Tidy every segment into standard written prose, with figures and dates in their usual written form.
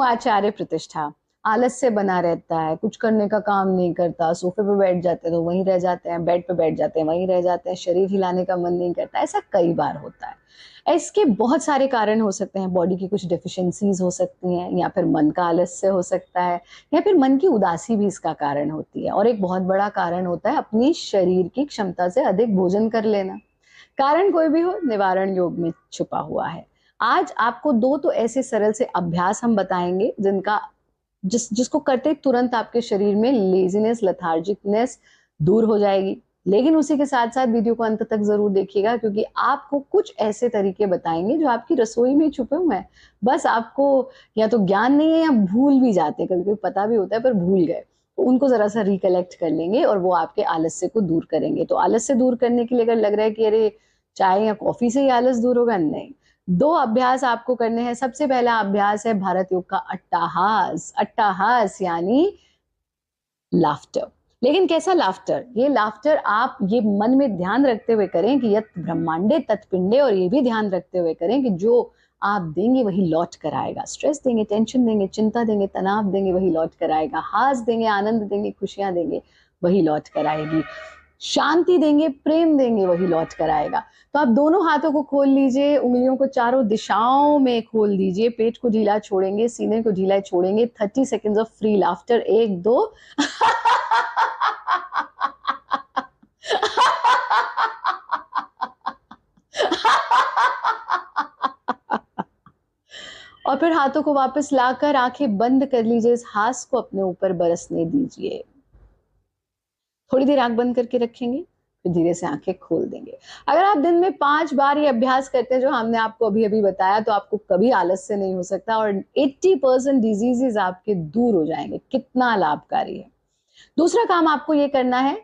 क्यों आचार्य प्रतिष्ठा? आलस्य बना रहता है, कुछ करने का काम नहीं करता, सोफे पे बैठ जाते हैं तो वहीं रह जाते हैं, बेड पे बैठ जाते हैं वहीं रह जाते हैं, शरीर हिलाने का मन नहीं करता। ऐसा कई बार होता है। इसके बहुत सारे कारण हो सकते हैं, बॉडी की कुछ डेफिशिएंसीज हो सकती हैं, या फिर मन का आलस्य हो सकता है, या फिर मन की उदासी भी इसका कारण होती है। और एक बहुत बड़ा कारण होता है अपनी शरीर की क्षमता से अधिक भोजन कर लेना। कारण कोई भी हो, निवारण योग में छुपा हुआ है। आज आपको 2 तो ऐसे सरल से अभ्यास हम बताएंगे जिसको करते तुरंत आपके शरीर में लेजीनेस, लेथार्जिकनेस दूर हो जाएगी। लेकिन उसी के साथ साथ वीडियो को अंत तक जरूर देखिएगा, क्योंकि आपको कुछ ऐसे तरीके बताएंगे जो आपकी रसोई में छुपे हुए हैं, बस आपको या तो ज्ञान नहीं है या भूल भी जाते हैं, कभी कभी पता भी होता है पर भूल गए, तो उनको जरा सा रिकलेक्ट कर लेंगे और वो आपके आलस्य को दूर करेंगे। तो आलस्य दूर करने के लिए अगर लग रहा है कि अरे चाय या कॉफी से ही आलस दूर होगा, नहीं। 2 अभ्यास आपको करने हैं। सबसे पहला अभ्यास है भारत योग का अट्टाहास। अट्टाहास यानी लाफ्टर। लेकिन कैसा लाफ्टर? ये लाफ्टर आप ये मन में ध्यान रखते हुए करें कि यत ब्रह्मांडे तत्पिंडे, और ये भी ध्यान रखते हुए करें कि जो आप देंगे वही लौट कर आएगा। स्ट्रेस देंगे, टेंशन देंगे, चिंता देंगे, तनाव देंगे, वही लौट कर आएगा। हास देंगे, आनंद देंगे, खुशियां देंगे, वही लौट कर आएगी। शांति देंगे, प्रेम देंगे, वही लौट कर आएगा। तो आप दोनों हाथों को खोल लीजिए, उंगलियों को चारों दिशाओं में खोल दीजिए, पेट को ढीला छोड़ेंगे, सीने को ढीला छोड़ेंगे। 30 सेकेंड्स ऑफ फ्री लाफ्टर। 1 2 और फिर हाथों को वापस लाकर आंखें बंद कर लीजिए। इस हास को अपने ऊपर बरसने दीजिए। थोड़ी देर आंख बंद करके रखेंगे, फिर धीरे से आंखें खोल देंगे। अगर आप दिन में 5 बार ये अभ्यास करते हैं जो हमने आपको अभी अभी बताया, तो आपको कभी आलस्य नहीं हो सकता और 80% डिजीजेस आपके दूर हो जाएंगे। कितना लाभकारी है। दूसरा काम आपको ये करना है,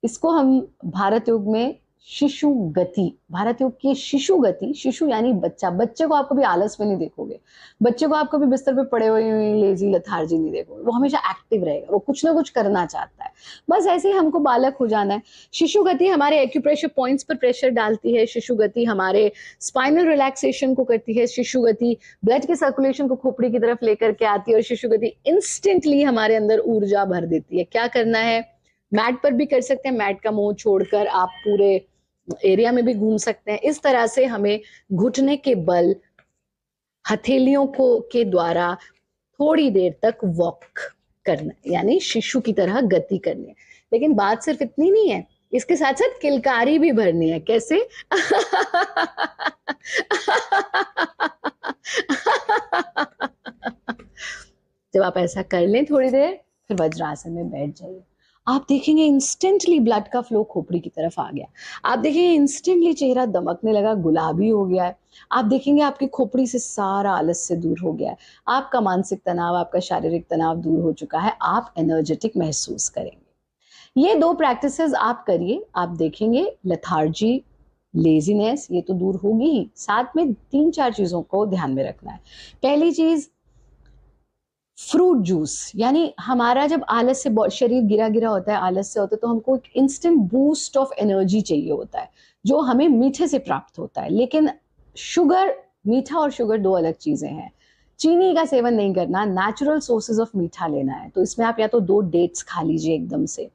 इसको हम भारत योग में शिशु गति, भारत योग की शिशु गति, शिशु यानी बच्चा। बच्चे को आप कभी आलस में नहीं देखोगे, बच्चे को आप कभी बिस्तर पे पड़े हुए लेजी लथार्जी नहीं देखोगे। वो हमेशा एक्टिव रहेगा, वो कुछ ना कुछ करना चाहता है। बस ऐसे ही हमको बालक हो जाना है। शिशु गति हमारे एक्यूप्रेशर पॉइंट्स पर प्रेशर डालती है। शिशु गति हमारे स्पाइनल रिलैक्सेशन को करती है। शिशु गति ब्लड के सर्कुलेशन को खोपड़ी की तरफ लेकर के आती है। और शिशु गति इंस्टेंटली हमारे अंदर ऊर्जा भर देती है। क्या करना है? मैट पर भी कर सकते हैं, मैट का मुंह छोड़कर आप पूरे एरिया में भी घूम सकते हैं। इस तरह से हमें घुटने के बल, हथेलियों को के द्वारा थोड़ी देर तक वॉक करना है, यानी शिशु की तरह गति करनी है। लेकिन बात सिर्फ इतनी नहीं है, इसके साथ साथ किलकारी भी भरनी है। कैसे? जब आप ऐसा कर लें थोड़ी देर, फिर वज्रासन में बैठ जाइए। आप देखेंगे इंस्टेंटली ब्लड का फ्लो खोपड़ी की तरफ आ गया। आप देखेंगे इंस्टेंटली चेहरा दमकने लगा, गुलाबी हो गया है। आप देखेंगे आपकी खोपड़ी से सारा आलस्य दूर हो गया है। आपका मानसिक तनाव, आपका शारीरिक तनाव दूर हो चुका है। आप एनर्जेटिक महसूस करेंगे। ये 2 प्रैक्टिसेस आप करिए, आप देखेंगे लेथार्जी, लेजीनेस ये तो दूर होगी ही। साथ में 3-4 चीजों को ध्यान में रखना है। पहली चीज, फ्रूट जूस। यानी हमारा जब आलस से शरीर गिरा गिरा होता है, आलस से होता है, तो हमको एक इंस्टेंट बूस्ट ऑफ एनर्जी चाहिए होता है, जो हमें मीठे से प्राप्त होता है। लेकिन शुगर, मीठा और शुगर 2 अलग चीजें हैं। चीनी का सेवन नहीं करना, नेचुरल सोर्सेज ऑफ मीठा लेना है। तो इसमें आप या तो 2 डेट्स खा लीजिए एकदम से,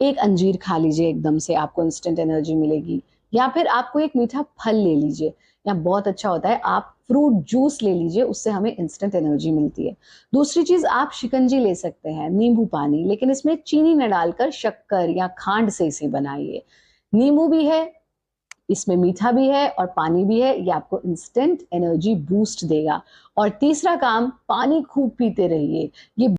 1 अंजीर खा लीजिए एकदम से, आपको इंस्टेंट एनर्जी मिलेगी। या फिर आपको एक मीठा फल ले लीजिए, या बहुत अच्छा होता है आप फ्रूट जूस ले लीजिए, उससे हमें इंस्टेंट एनर्जी मिलती है। दूसरी चीज, आप शिकंजी ले सकते हैं, नींबू पानी, लेकिन इसमें चीनी न डालकर शक्कर या खांड से इसे बनाइए। नींबू भी है, इसमें मीठा भी है और पानी भी है, ये आपको इंस्टेंट एनर्जी बूस्ट देगा। और तीसरा काम, पानी खूब पीते रहिए। ये